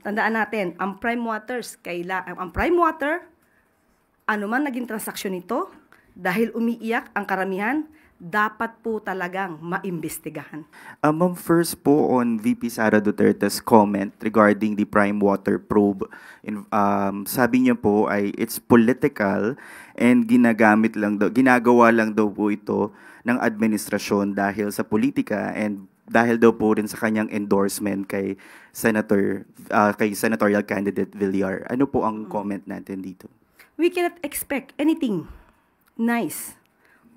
Tandaan natin, ang Prime Waters, ang Prime Water, anuman naging transaksyon nito, dahil umiiyak ang karamihan, dapat po talagang maimbestigahan. Ma'am, first po on VP Sara Duterte's comment regarding the Prime Water probe. Sabi niya po ay it's political and ginagawa lang daw po ito ng administrasyon dahil sa politika and dahil daw po rin sa kanyang endorsement kay senatorial candidate Villar. Ano po ang comment natin dito? We cannot expect anything nice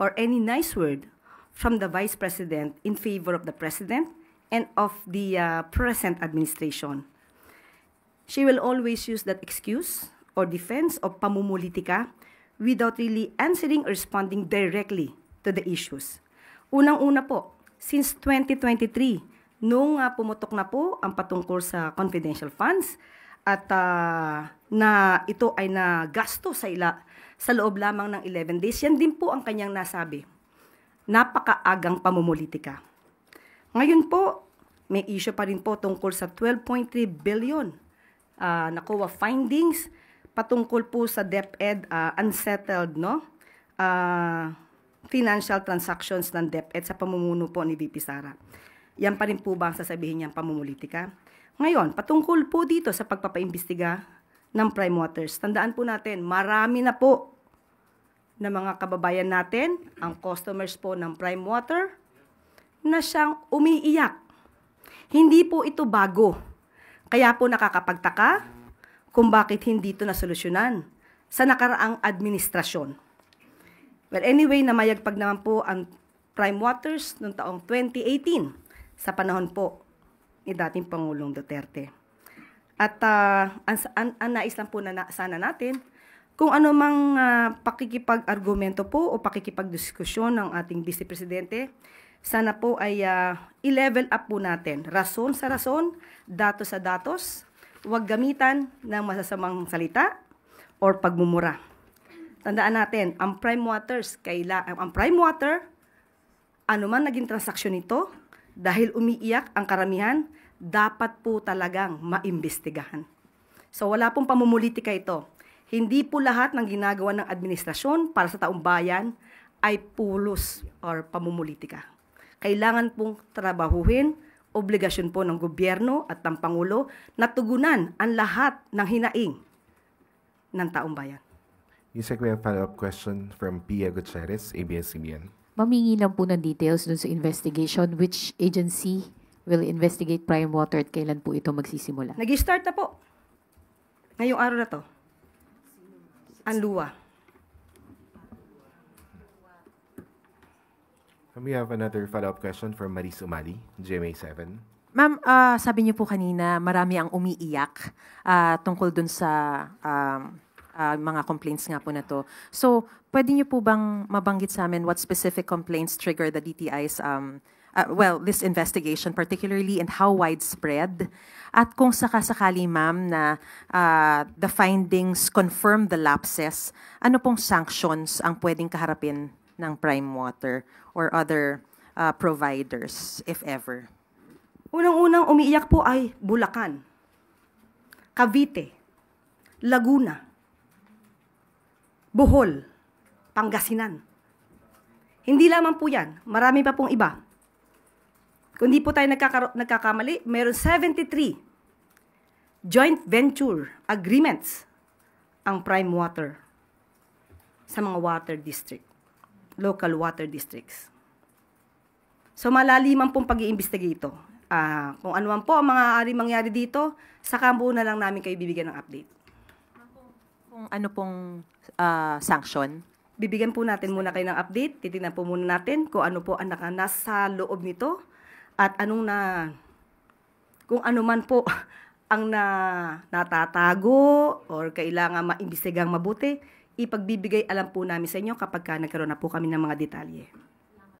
or any nice word from the Vice President in favor of the President and of the present administration. She will always use that excuse or defense of pamumulitika without really answering or responding directly to the issues. Unang-una po, since 2023, nung pumutok na po ang patungkol sa confidential funds at na ito ay nagasto sa loob lamang ng 11 days, yan din po ang kanyang nasabi. Napakaagang pamumulitika. Ngayon po, may issue pa rin po tungkol sa 12.3 billion nakuha findings patungkol po sa DepEd unsettled financial transactions ng DepEd sa pamumuno po ni VP Sara. Yan pa rin po ba ang sasabihin niyang pamumulitika? Ngayon, patungkol po dito sa pagpapaimbestiga ng Prime Waters, tandaan po natin, marami na po na mga kababayan natin, ang customers po ng Prime Water, na siyang umiiyak. Hindi po ito bago. Kaya po nakakapagtaka kung bakit hindi ito nasolusyonan sa nakaraang administrasyon. Well, anyway, namayagpag naman po ang Prime Waters noong taong 2018 sa panahon po ni dating Pangulong Duterte. At ang nais lang po sana natin, kung ano mang pakikipag-argumento po o pakikipag-diskusyon ng ating Vice Presidente, sana po ay i-level up po natin. Rason sa rason, datos sa datos, huwag gamitan ng masasamang salita or pagmumura. Tandaan natin, ang Prime Waters, ang Prime Water, anuman naging transaksyon nito, dahil umiiyak ang karamihan, dapat po talagang maimbestigahan. So wala pong pamumulitika ito. Hindi po lahat ng ginagawa ng administrasyon para sa taong bayan ay pulos or pamumulitika. Kailangan pong trabahuhin, obligasyon po ng gobyerno at ng Pangulo na tugunan ang lahat ng hinaing ng taong bayan. Yusek, we have a follow-up question from Pia Gutierrez, ABS-CBN. Mamingi lang po ng details dun sa investigation. Which agency will investigate Prime Water at kailan po ito magsisimula? Nag-start na po. Ngayong araw na to. Ang luwa. We have another follow-up question from Maris Umali, GMA7. Ma'am, sabi niyo po kanina, marami ang umiiyak tungkol dun sa mga complaints nga po na to. So, pwede niyo po bang mabanggit sa amin what specific complaints trigger the DTI's, this investigation particularly, and how widespread? At kung sakasakali, ma'am, na the findings confirm the lapses, ano pong sanctions ang pwedeng kaharapin ng Prime Water or other providers, if ever? Unang-unang umiiyak po ay Bulacan, Cavite, Laguna, Bohol, Pangasinan. Hindi lamang po yan. Marami pa pong iba. Kung di po tayo nagkakamali, mayroon 73 joint venture agreements ang Prime Water sa mga water district, local water districts. So malaliman pong pag-iimbestiga ito. Kung ano man po ang mga mangyari dito, saka po na lang namin kayo bibigyan ng update. Kung ano pong sanction? Bibigyan po natin muna kayo ng update. Titingnan po muna natin kung ano po ang nasa loob nito at kung ano man po ang natatago or kailangan maimbestigang mabuti, ipagbibigay alam po namin sa inyo kapag nagkaroon na po kami ng mga detalye.